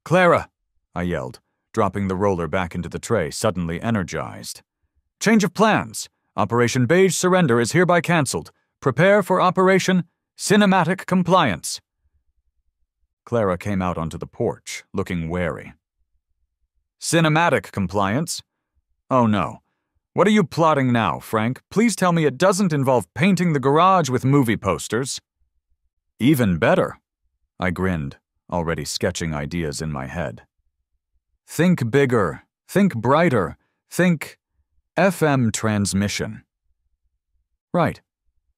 Clara, I yelled, dropping the roller back into the tray, suddenly energized. Change of plans. Operation Beige Surrender is hereby cancelled. Prepare for Operation Cinematic Compliance. Clara came out onto the porch, looking wary. Cinematic compliance? Oh no. What are you plotting now, Frank? Please tell me it doesn't involve painting the garage with movie posters. Even better. I grinned, already sketching ideas in my head. Think bigger. Think brighter. Think FM transmission. Right.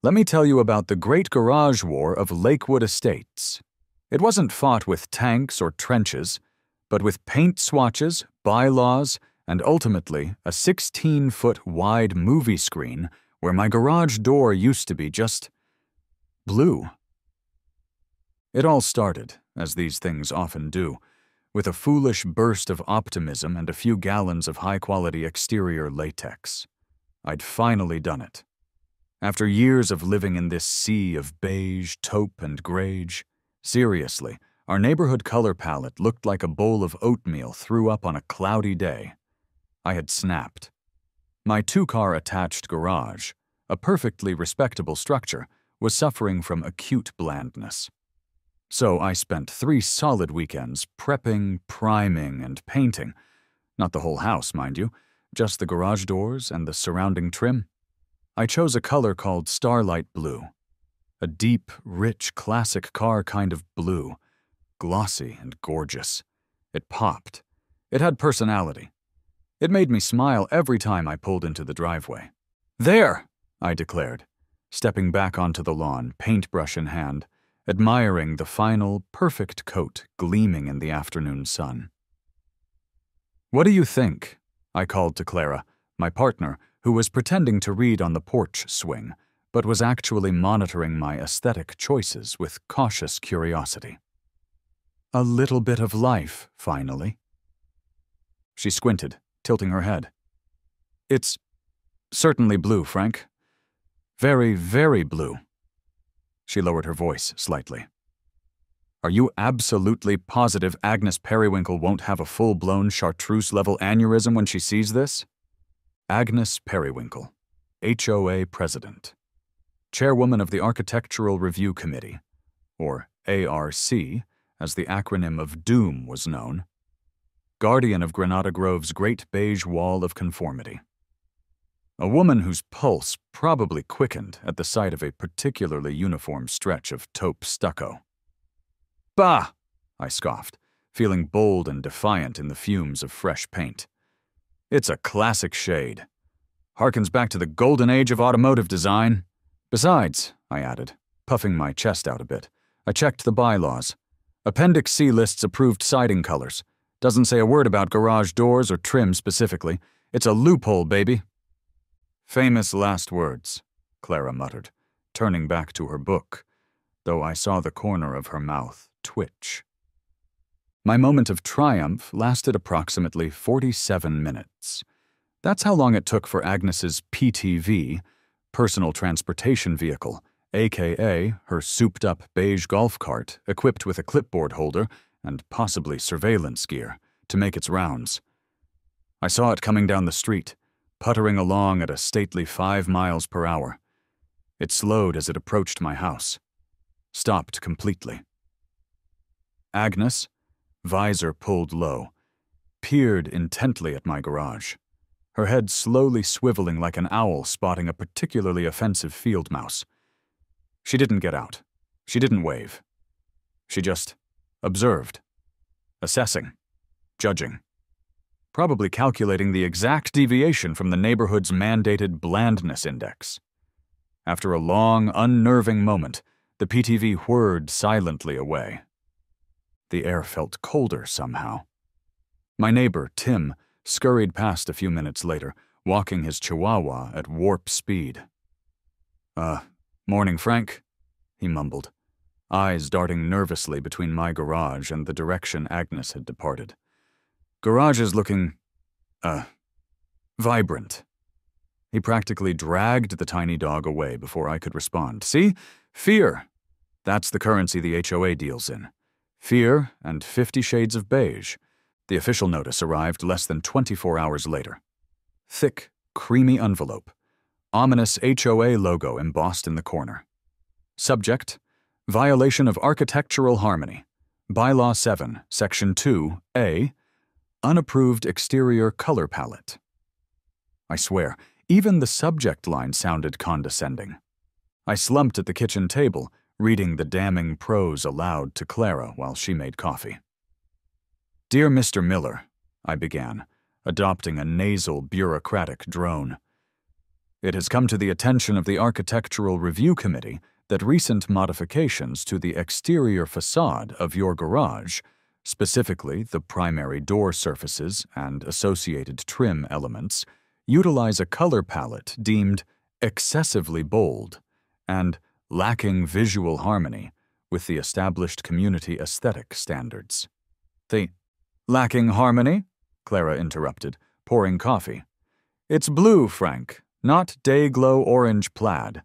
Let me tell you about the Great Garage War of Lakewood Estates. It wasn't fought with tanks or trenches, but with paint swatches, bylaws, and ultimately a 16-foot wide movie screen where my garage door used to be just blue. It all started, as these things often do, with a foolish burst of optimism and a few gallons of high-quality exterior latex. I'd finally done it. After years of living in this sea of beige, taupe, and grage, seriously, our neighborhood color palette looked like a bowl of oatmeal threw up on a cloudy day. I had snapped. My two-car attached garage, a perfectly respectable structure, was suffering from acute blandness. So I spent 3 solid weekends prepping, priming, and painting. Not the whole house, mind you, just the garage doors and the surrounding trim. I chose a color called Starlight Blue. A deep, rich, classic car kind of blue. Glossy and gorgeous. It popped. It had personality. It made me smile every time I pulled into the driveway. There, I declared, stepping back onto the lawn, paintbrush in hand, admiring the final, perfect coat gleaming in the afternoon sun. What do you think? I called to Clara, my partner, who was pretending to read on the porch swing, but was actually monitoring my aesthetic choices with cautious curiosity. A little bit of life, finally. She squinted, tilting her head. It's certainly blue, Frank. Very, very blue. She lowered her voice slightly. Are you absolutely positive Agnes Periwinkle won't have a full-blown chartreuse-level aneurysm when she sees this? Agnes Periwinkle, HOA President, Chairwoman of the Architectural Review Committee, or ARC, as the acronym of DOOM was known, guardian of Granada Grove's great beige wall of conformity. A woman whose pulse probably quickened at the sight of a particularly uniform stretch of taupe stucco. Bah! I scoffed, feeling bold and defiant in the fumes of fresh paint. It's a classic shade. Harkens back to the golden age of automotive design. Besides, I added, puffing my chest out a bit, I checked the bylaws. Appendix C lists approved siding colors. Doesn't say a word about garage doors or trim specifically. It's a loophole, baby. Famous last words, Clara muttered, turning back to her book, though I saw the corner of her mouth twitch. My moment of triumph lasted approximately 47 minutes. That's how long it took for Agnes's PTV, personal transportation vehicle, aka her souped-up beige golf cart equipped with a clipboard holder and possibly surveillance gear, to make its rounds. I saw it coming down the street, puttering along at a stately 5 miles per hour. It slowed as it approached my house. Stopped completely. Agnes, visor pulled low, peered intently at my garage, her head slowly swiveling like an owl spotting a particularly offensive field mouse. She didn't get out. She didn't wave. She just observed, assessing, judging, probably calculating the exact deviation from the neighborhood's mandated blandness index. After a long, unnerving moment, the PTV whirred silently away. The air felt colder somehow. My neighbor, Tim, scurried past a few minutes later, walking his chihuahua at warp speed. Morning, Frank," he mumbled, eyes darting nervously between my garage and the direction Agnes had departed. "Garage is looking, vibrant." He practically dragged the tiny dog away before I could respond. "See? Fear. That's the currency the HOA deals in. Fear and 50 Shades of Beige. The official notice arrived less than 24 hours later. Thick, creamy envelope. Ominous HOA logo embossed in the corner. Subject: Violation of Architectural Harmony. Bylaw 7, Section 2A, Unapproved Exterior Color Palette. I swear, even the subject line sounded condescending. I slumped at the kitchen table, reading the damning prose aloud to Clara while she made coffee. "Dear Mr. Miller," I began, adopting a nasal, bureaucratic drone. "It has come to the attention of the Architectural Review Committee that recent modifications to the exterior facade of your garage, specifically the primary door surfaces and associated trim elements, utilize a color palette deemed excessively bold and lacking visual harmony with the established community aesthetic standards." "The lacking harmony?" Clara interrupted, pouring coffee. "It's blue, Frank, not day-glow orange plaid."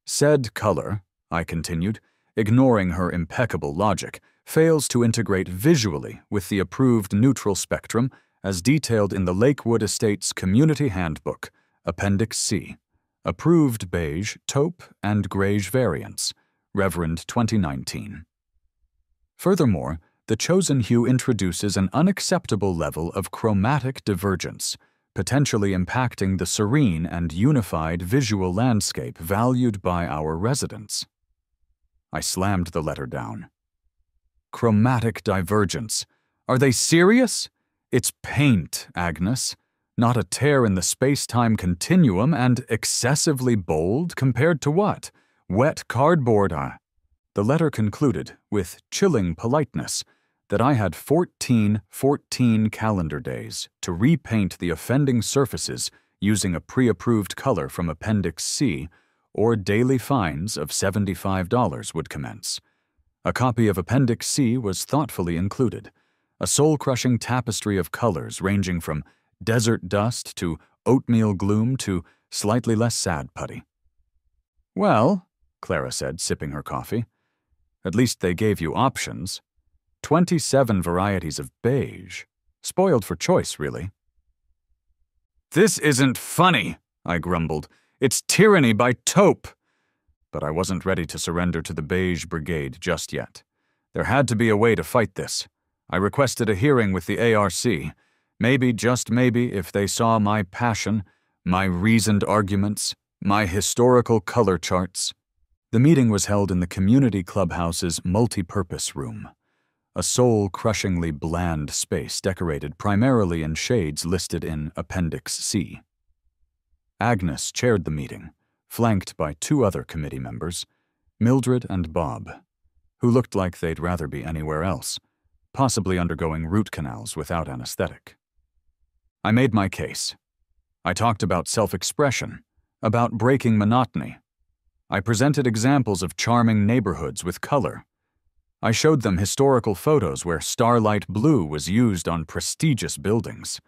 "Said color," I continued, ignoring her impeccable logic, "fails to integrate visually with the approved neutral spectrum as detailed in the Lakewood Estates Community Handbook, Appendix C, Approved Beige, Taupe, and Greige Variants, Reverend 2019. Furthermore, the chosen hue introduces an unacceptable level of chromatic divergence, potentially impacting the serene and unified visual landscape valued by our residents." I slammed the letter down. Chromatic divergence. Are they serious? It's paint, Agnes, not a tear in the space-time continuum, and excessively bold compared to what? Wet cardboard. The letter concluded, with chilling politeness, that I had 14 calendar days to repaint the offending surfaces using a pre-approved color from Appendix C, or daily fines of $75 would commence. A copy of Appendix C was thoughtfully included, a soul-crushing tapestry of colors ranging from desert dust to oatmeal gloom to slightly less sad putty. "Well," Clara said, sipping her coffee, "at least they gave you options. 27 varieties of beige. Spoiled for choice, really." "This isn't funny," I grumbled. "It's tyranny by taupe." But I wasn't ready to surrender to the beige brigade just yet. There had to be a way to fight this. I requested a hearing with the ARC. Maybe, just maybe, if they saw my passion, my reasoned arguments, my historical color charts. The meeting was held in the community clubhouse's multi-purpose room, a soul-crushingly bland space decorated primarily in shades listed in Appendix C. Agnes chaired the meeting, flanked by 2 other committee members, Mildred and Bob, who looked like they'd rather be anywhere else, possibly undergoing root canals without anesthetic. I made my case. I talked about self-expression, about breaking monotony. I presented examples of charming neighborhoods with color. I showed them historical photos where starlight blue was used on prestigious buildings.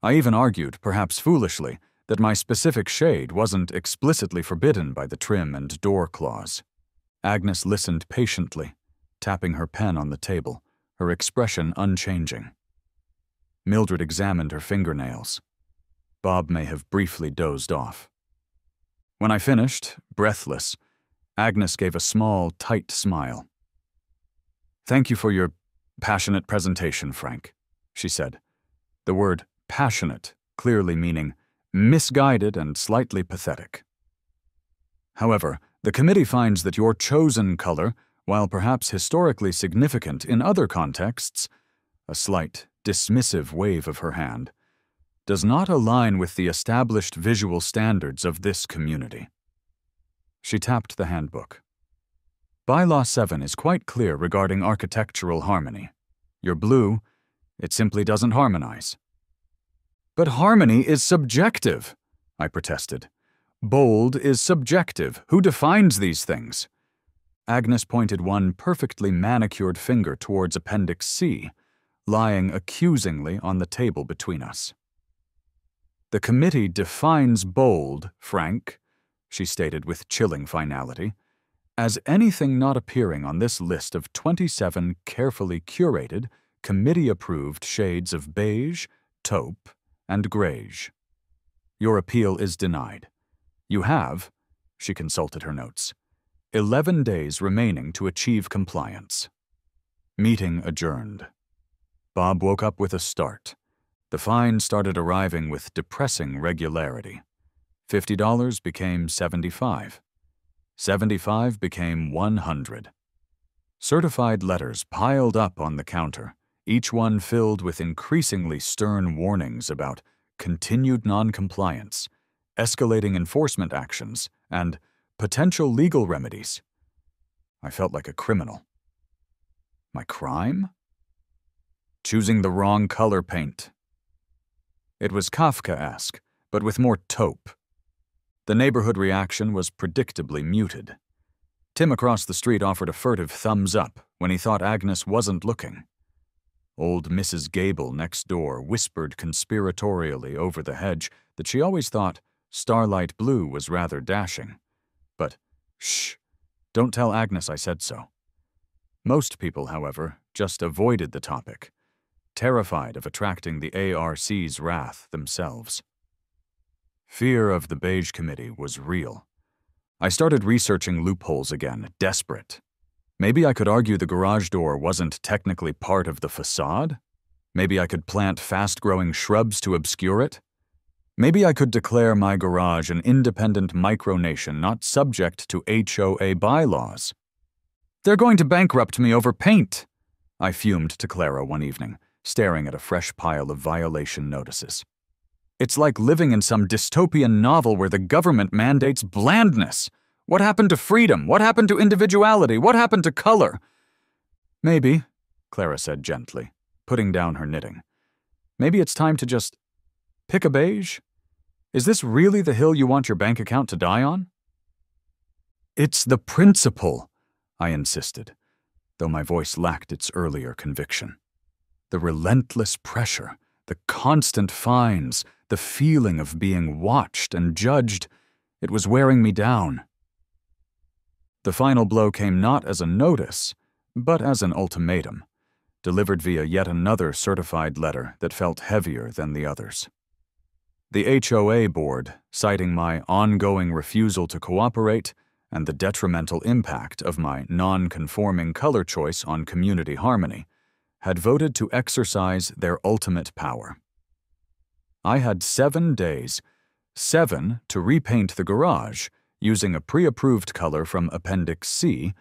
I even argued, perhaps foolishly, that my specific shade wasn't explicitly forbidden by the trim and door clause. Agnes listened patiently, tapping her pen on the table, her expression unchanging. Mildred examined her fingernails. Bob may have briefly dozed off. When I finished, breathless, Agnes gave a small, tight smile. "Thank you for your passionate presentation, Frank," she said. The word passionate clearly meaning misguided and slightly pathetic. "However, the committee finds that your chosen color, while perhaps historically significant in other contexts," a slight, dismissive wave of her hand, "does not align with the established visual standards of this community." She tapped the handbook. "Bylaw 7 is quite clear regarding architectural harmony. Your blue, it simply doesn't harmonize." "But harmony is subjective," I protested. "Bold is subjective. Who defines these things?" Agnes pointed one perfectly manicured finger towards Appendix C, lying accusingly on the table between us. "The committee defines bold, Frank," she stated with chilling finality, As anything not appearing on this list of 27 carefully curated, committee-approved shades of beige, taupe, and greige. Your appeal is denied. You have, she consulted her notes, 11 days remaining to achieve compliance. Meeting adjourned. Bob woke up with a start. The fine started arriving with depressing regularity. $50 became $75. $75 became $100. Certified letters piled up on the counter, each one filled with increasingly stern warnings about continued noncompliance, escalating enforcement actions, and potential legal remedies. I felt like a criminal. My crime? Choosing the wrong color paint. It was Kafkaesque, but with more taupe. The neighborhood reaction was predictably muted. Tim across the street offered a furtive thumbs up when he thought Agnes wasn't looking. Old Mrs. Gable next door whispered conspiratorially over the hedge that she always thought starlight blue was rather dashing. But, shh, don't tell Agnes I said so. Most people, however, just avoided the topic, terrified of attracting the ARC's wrath themselves. Fear of the Beige Committee was real. I started researching loopholes again, desperate. Maybe I could argue the garage door wasn't technically part of the facade? Maybe I could plant fast-growing shrubs to obscure it? Maybe I could declare my garage an independent micronation not subject to HOA bylaws. They're going to bankrupt me over paint, I fumed to Clara one evening, staring at a fresh pile of violation notices. It's like living in some dystopian novel where the government mandates blandness. What happened to freedom? What happened to individuality? What happened to color? Maybe, Clara said gently, putting down her knitting. Maybe it's time to just pick a beige? Is this really the hill you want your bank account to die on? It's the principle, I insisted, though my voice lacked its earlier conviction. The relentless pressure, the constant fines, the feeling of being watched and judged, it was wearing me down. The final blow came not as a notice, but as an ultimatum, delivered via yet another certified letter that felt heavier than the others. The HOA board, citing my ongoing refusal to cooperate and the detrimental impact of my non-conforming color choice on community harmony, had voted to exercise their ultimate power. I had 7 days, 7 to repaint the garage, using a pre-approved color from Appendix C.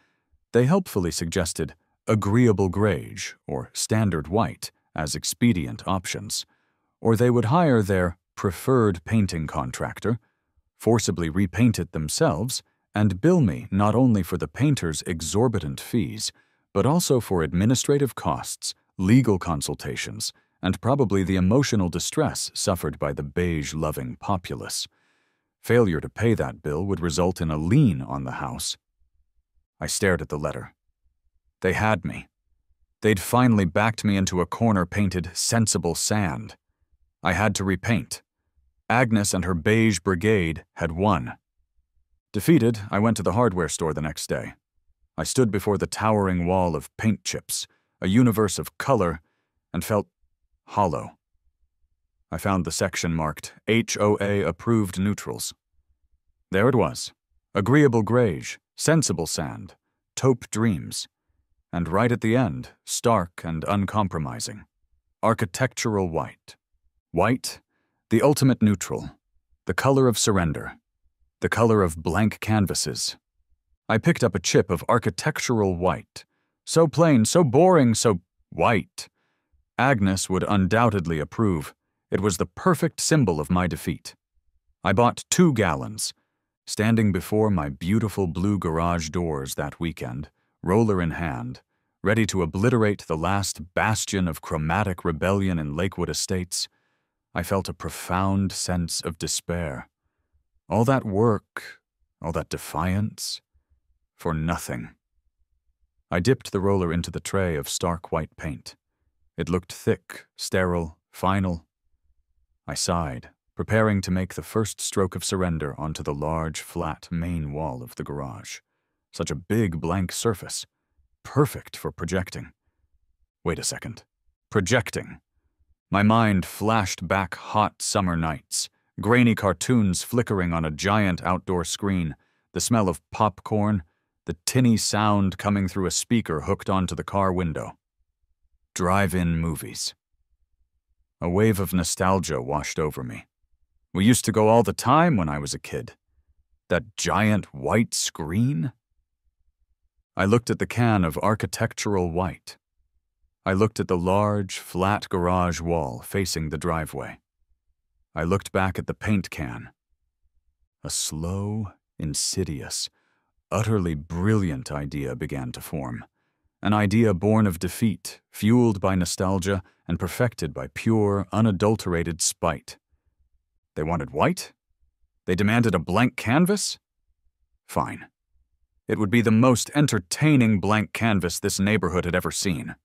They helpfully suggested agreeable greige or standard white as expedient options, or they would hire their preferred painting contractor, forcibly repaint it themselves, and bill me not only for the painter's exorbitant fees, but also for administrative costs, legal consultations, and probably the emotional distress suffered by the beige-loving populace. Failure to pay that bill would result in a lien on the house. I stared at the letter. They had me. They'd finally backed me into a corner painted sensible sand. I had to repaint. Agnes and her beige brigade had won. Defeated, I went to the hardware store the next day. I stood before the towering wall of paint chips, a universe of color, and felt hollow. I found the section marked HOA Approved Neutrals. There it was, agreeable greige, sensible sand, taupe dreams, and right at the end, stark and uncompromising, architectural white. White, the ultimate neutral, the color of surrender, the color of blank canvases. I picked up a chip of architectural white, so plain, so boring, so white. Agnes would undoubtedly approve. It was the perfect symbol of my defeat. I bought 2 gallons. Standing before my beautiful blue garage doors that weekend, roller in hand, ready to obliterate the last bastion of chromatic rebellion in Lakewood Estates, I felt a profound sense of despair. All that work, all that defiance, for nothing. I dipped the roller into the tray of stark white paint. It looked thick, sterile, final. I sighed, preparing to make the first stroke of surrender onto the large, flat main wall of the garage. Such a big blank surface. Perfect for projecting. Wait a second. Projecting. My mind flashed back hot summer nights, grainy cartoons flickering on a giant outdoor screen, the smell of popcorn, the tinny sound coming through a speaker hooked onto the car window. Drive-in movies. A wave of nostalgia washed over me. We used to go all the time when I was a kid. That giant white screen? I looked at the can of architectural white. I looked at the large, flat garage wall facing the driveway. I looked back at the paint can. A slow, insidious, utterly brilliant idea began to form. An idea born of defeat, fueled by nostalgia, and perfected by pure, unadulterated spite. They wanted white? They demanded a blank canvas? Fine. It would be the most entertaining blank canvas this neighborhood had ever seen.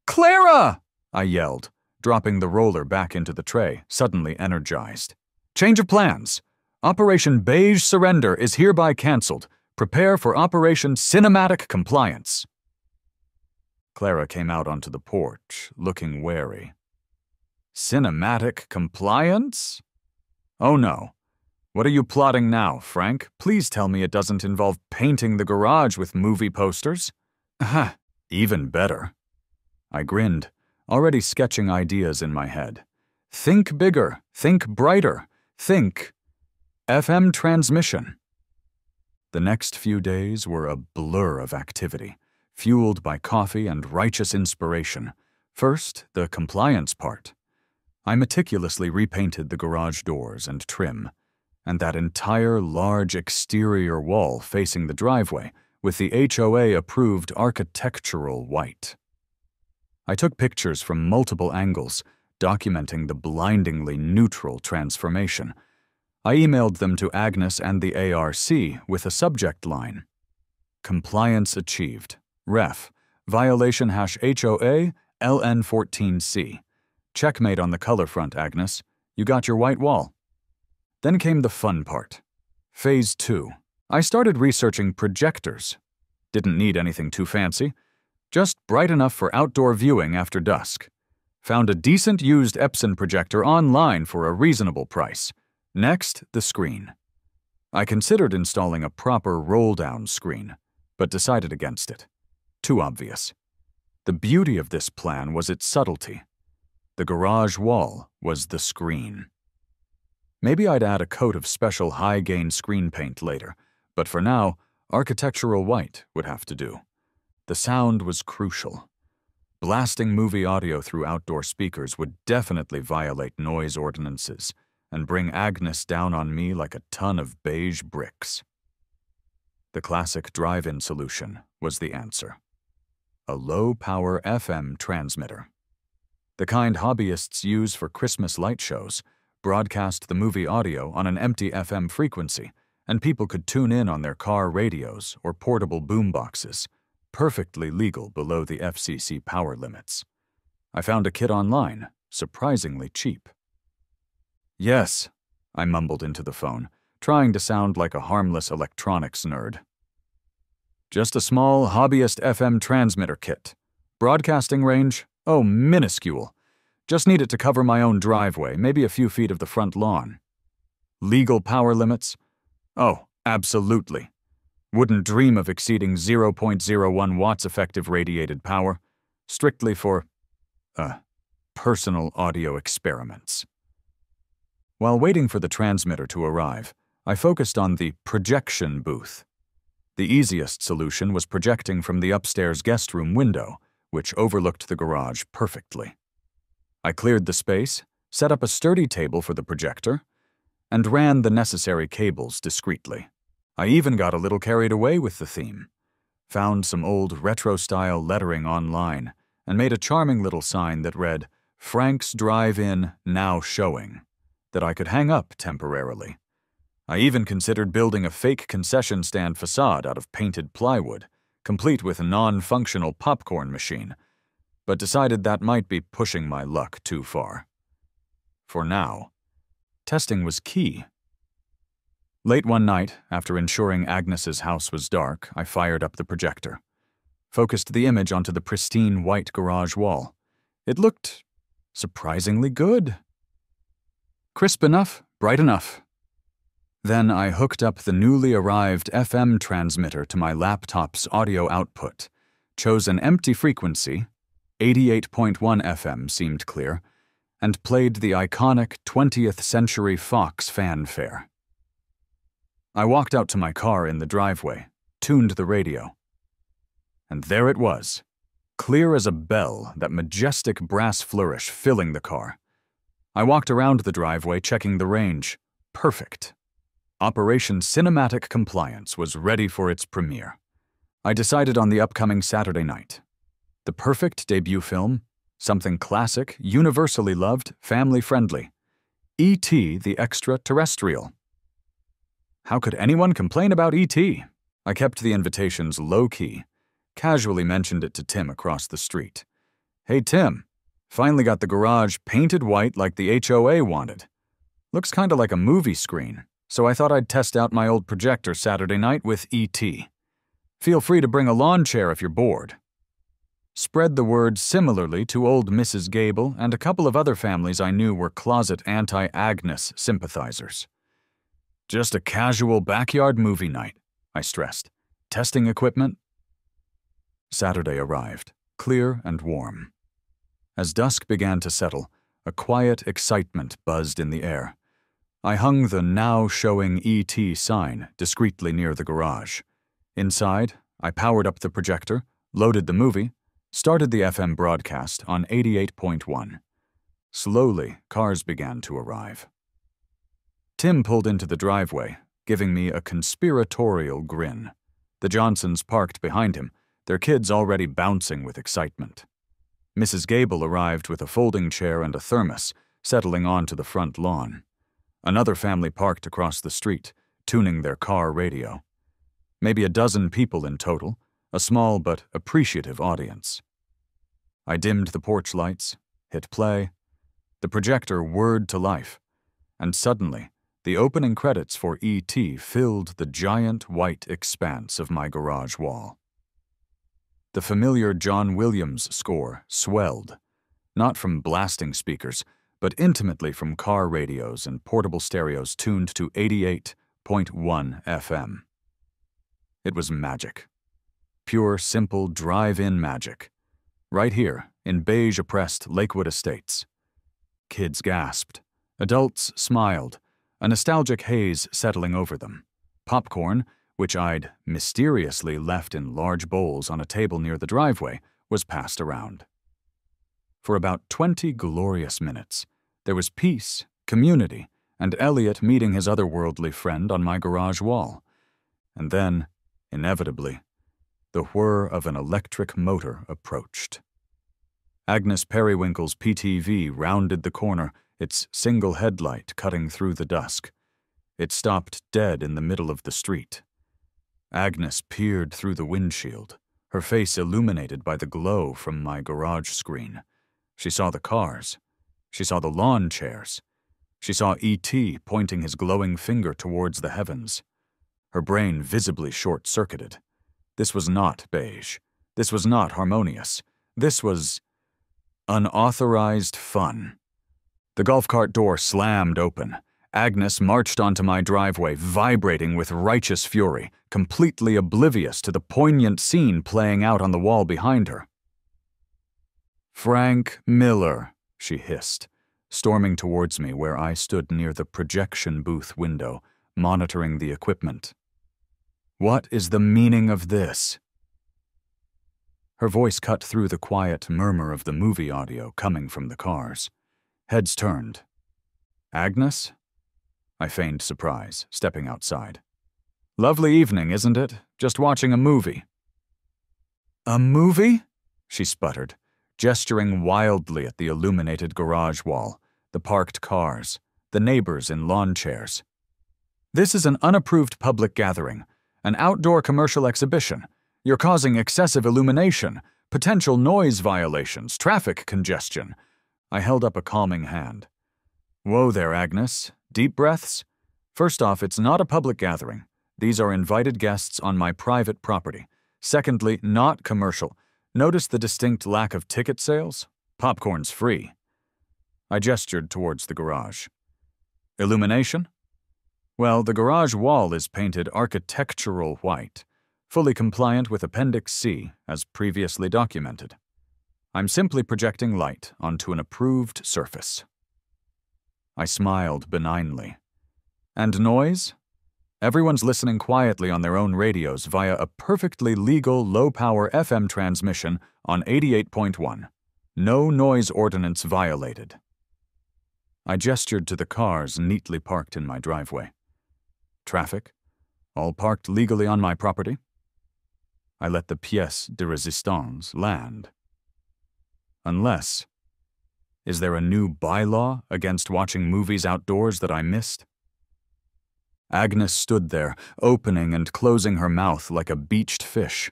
"Clara!" I yelled, dropping the roller back into the tray, suddenly energized. "Change of plans. Operation Beige Surrender is hereby cancelled. Prepare for Operation Cinematic Compliance." Clara came out onto the porch, looking wary. Cinematic compliance? Oh no. What are you plotting now, Frank? Please tell me it doesn't involve painting the garage with movie posters. Aha, even better. I grinned, already sketching ideas in my head. Think bigger, think brighter, think FM transmission. The next few days were a blur of activity, fueled by coffee and righteous inspiration. First, the compliance part. I meticulously repainted the garage doors and trim, and that entire large exterior wall facing the driveway with the HOA-approved architectural white. I took pictures from multiple angles, documenting the blindingly neutral transformation. I emailed them to Agnes and the ARC with a subject line. Compliance achieved. Ref. Violation #HOA LN14C. Checkmate on the color front, Agnes. You got your white wall. Then came the fun part. Phase 2. I started researching projectors. Didn't need anything too fancy. Just bright enough for outdoor viewing after dusk. Found a decent used Epson projector online for a reasonable price. Next, the screen. I considered installing a proper roll-down screen, but decided against it. Too obvious. The beauty of this plan was its subtlety. The garage wall was the screen. Maybe I'd add a coat of special high-gain screen paint later, but for now, architectural white would have to do. The sound was crucial. Blasting movie audio through outdoor speakers would definitely violate noise ordinances and bring Agnes down on me like a ton of beige bricks. The classic drive-in solution was the answer. A low-power FM transmitter. The kind hobbyists use for Christmas light shows, broadcast the movie audio on an empty FM frequency, and people could tune in on their car radios or portable boomboxes. Perfectly legal below the FCC power limits. I found a kit online, surprisingly cheap. Yes, I mumbled into the phone, trying to sound like a harmless electronics nerd. Just a small hobbyist FM transmitter kit. Broadcasting range? Oh, minuscule. Just need it to cover my own driveway, maybe a few feet of the front lawn. Legal power limits? Oh, absolutely. Wouldn't dream of exceeding 0.01 watts effective radiated power, strictly for, personal audio experiments. While waiting for the transmitter to arrive, I focused on the projection booth. The easiest solution was projecting from the upstairs guest room window, which overlooked the garage perfectly. I cleared the space, set up a sturdy table for the projector, and ran the necessary cables discreetly. I even got a little carried away with the theme. Found some old retro-style lettering online and made a charming little sign that read, "Frank's Drive-In Now Showing," that I could hang up temporarily. I even considered building a fake concession stand facade out of painted plywood, complete with a non-functional popcorn machine, but decided that might be pushing my luck too far. For now, testing was key. Late one night, after ensuring Agnes's house was dark, I fired up the projector. Focused the image onto the pristine white garage wall. It looked surprisingly good. Crisp enough, bright enough. Then I hooked up the newly arrived FM transmitter to my laptop's audio output, chose an empty frequency, 88.1 FM seemed clear, and played the iconic 20th Century Fox fanfare. I walked out to my car in the driveway, tuned the radio. And there it was, clear as a bell, that majestic brass flourish filling the car. I walked around the driveway, checking the range. Perfect. Operation Cinematic Compliance was ready for its premiere. I decided on the upcoming Saturday night. The perfect debut film, something classic, universally loved, family-friendly. E.T. the Extraterrestrial. How could anyone complain about E.T.? I kept the invitations low-key, casually mentioned it to Tim across the street. Hey Tim, finally got the garage painted white like the HOA wanted. Looks kinda like a movie screen, so I thought I'd test out my old projector Saturday night with E.T. Feel free to bring a lawn chair if you're bored. Spread the word similarly to old Mrs. Gable and a couple of other families I knew were closet anti-Agnes sympathizers. Just a casual backyard movie night, I stressed. Testing equipment? Saturday arrived, clear and warm. As dusk began to settle, a quiet excitement buzzed in the air. I hung the now showing E.T. sign discreetly near the garage. Inside, I powered up the projector, loaded the movie, started the FM broadcast on 88.1. Slowly, cars began to arrive. Tim pulled into the driveway, giving me a conspiratorial grin. The Johnsons parked behind him, their kids already bouncing with excitement. Mrs. Gable arrived with a folding chair and a thermos, settling onto the front lawn. Another family parked across the street, tuning their car radio. Maybe a dozen people in total, a small but appreciative audience. I dimmed the porch lights, hit play. The projector whirred to life, and suddenly, the opening credits for E.T. filled the giant white expanse of my garage wall. The familiar John Williams score swelled, not from blasting speakers, but intimately from car radios and portable stereos tuned to 88.1 FM. It was magic. Pure, simple drive-in magic. Right here, in beige-oppressed Lakewood Estates. Kids gasped. Adults smiled, a nostalgic haze settling over them. Popcorn, which I'd mysteriously left in large bowls on a table near the driveway, was passed around. For about 20 glorious minutes, there was peace, community, and Elliot meeting his otherworldly friend on my garage wall. And then, inevitably, the whir of an electric motor approached. Agnes Periwinkle's PTV rounded the corner, its single headlight cutting through the dusk. It stopped dead in the middle of the street. Agnes peered through the windshield, her face illuminated by the glow from my garage screen. She saw the cars. She saw the lawn chairs. She saw E.T. pointing his glowing finger towards the heavens. Her brain visibly short-circuited. This was not beige. This was not harmonious. This was unauthorized fun. The golf cart door slammed open. Agnes marched onto my driveway, vibrating with righteous fury, completely oblivious to the poignant scene playing out on the wall behind her. "Frank Miller," she hissed, storming towards me where I stood near the projection booth window, monitoring the equipment. "What is the meaning of this?" Her voice cut through the quiet murmur of the movie audio coming from the cars. Heads turned. "Agnes?" I feigned surprise, stepping outside. "Lovely evening, isn't it? Just watching a movie." "A movie?" she sputtered, gesturing wildly at the illuminated garage wall, the parked cars, the neighbors in lawn chairs. "This is an unapproved public gathering, an outdoor commercial exhibition. You're causing excessive illumination, potential noise violations, traffic congestion." I held up a calming hand. "Whoa there, Agnes. Deep breaths? First off, it's not a public gathering. These are invited guests on my private property. Secondly, not commercial. Notice the distinct lack of ticket sales? Popcorn's free. I gestured towards the garage. Illumination? Well, the garage wall is painted architectural white, fully compliant with Appendix C, as previously documented. I'm simply projecting light onto an approved surface. I smiled benignly. And noise? Everyone's listening quietly on their own radios via a perfectly legal low-power FM transmission on 88.1. No noise ordinance violated. I gestured to the cars neatly parked in my driveway. Traffic? All parked legally on my property? I let the pièce de résistance land. Unless, is there a new bylaw against watching movies outdoors that I missed? Agnes stood there, opening and closing her mouth like a beached fish.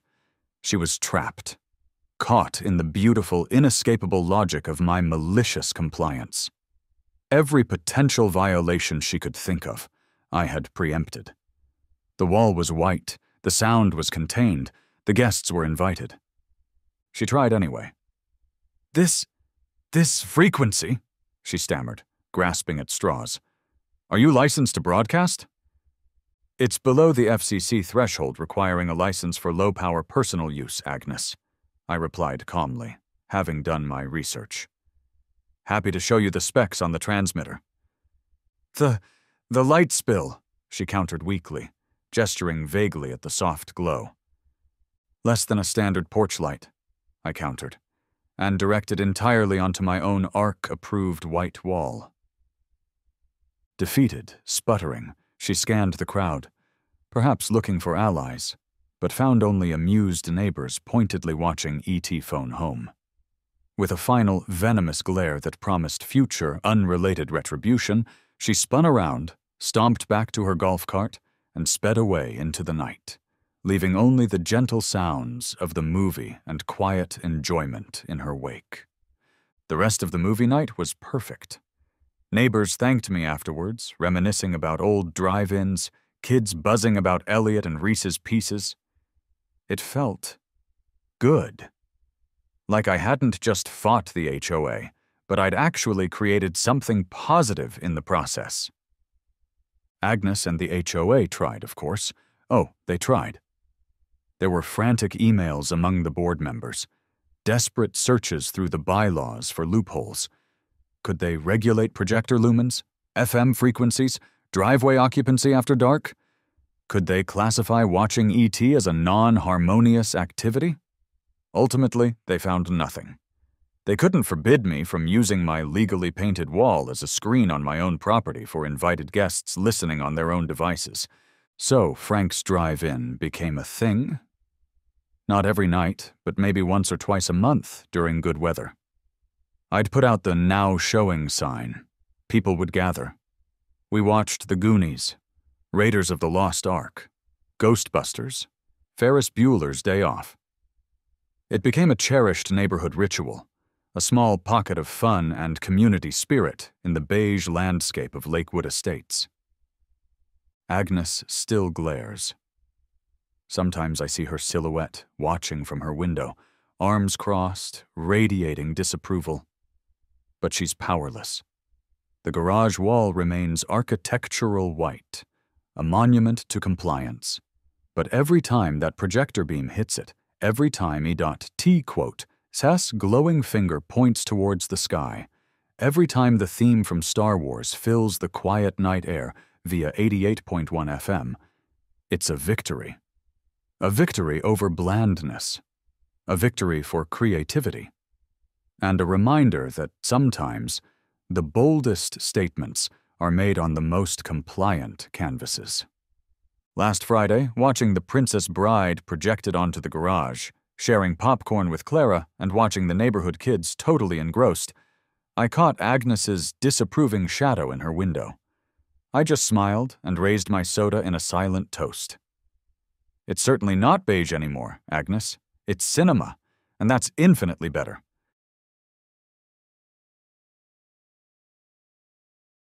She was trapped, caught in the beautiful, inescapable logic of my malicious compliance. Every potential violation she could think of, I had preempted. The wall was white, the sound was contained, the guests were invited. She tried anyway. This frequency, she stammered, grasping at straws. Are you licensed to broadcast? It's below the FCC threshold requiring a license for low-power personal use, Agnes, I replied calmly, having done my research. Happy to show you the specs on the transmitter. The light spill, she countered weakly, gesturing vaguely at the soft glow. Less than a standard porch light, I countered, and directed entirely onto my own ARC-approved white wall. Defeated, sputtering, she scanned the crowd, perhaps looking for allies, but found only amused neighbors pointedly watching E.T. phone home. With a final, venomous glare that promised future, unrelated retribution, she spun around, stomped back to her golf cart, and sped away into the night, leaving only the gentle sounds of the movie and quiet enjoyment in her wake. The rest of the movie night was perfect. Neighbors thanked me afterwards, reminiscing about old drive-ins, kids buzzing about Elliot and Reese's Pieces. It felt good. Like I hadn't just fought the HOA, but I'd actually created something positive in the process. Agnes and the HOA tried, of course. Oh, they tried. There were frantic emails among the board members, desperate searches through the bylaws for loopholes. Could they regulate projector lumens, FM frequencies, driveway occupancy after dark? Could they classify watching ET as a non-harmonious activity? Ultimately, they found nothing. They couldn't forbid me from using my legally painted wall as a screen on my own property for invited guests listening on their own devices. So Frank's Drive-In became a thing. Not every night, but maybe once or twice a month during good weather. I'd put out the "Now Showing" sign. People would gather. We watched The Goonies, Raiders of the Lost Ark, Ghostbusters, Ferris Bueller's Day Off. It became a cherished neighborhood ritual, a small pocket of fun and community spirit in the beige landscape of Lakewood Estates. Agnes still glares. Sometimes I see her silhouette watching from her window, arms crossed, radiating disapproval. But she's powerless. The garage wall remains architectural white, a monument to compliance. But every time that projector beam hits it, every time E.T. quote, Seth's glowing finger points towards the sky, every time the theme from Star Wars fills the quiet night air via 88.1 FM, it's a victory. A victory over blandness. A victory for creativity. And a reminder that sometimes the boldest statements are made on the most compliant canvases. Last Friday, watching The Princess Bride projected onto the garage, sharing popcorn with Clara and watching the neighborhood kids totally engrossed, I caught Agnes's disapproving shadow in her window. I just smiled and raised my soda in a silent toast. It's certainly not beige anymore, Agnes. It's cinema, and that's infinitely better.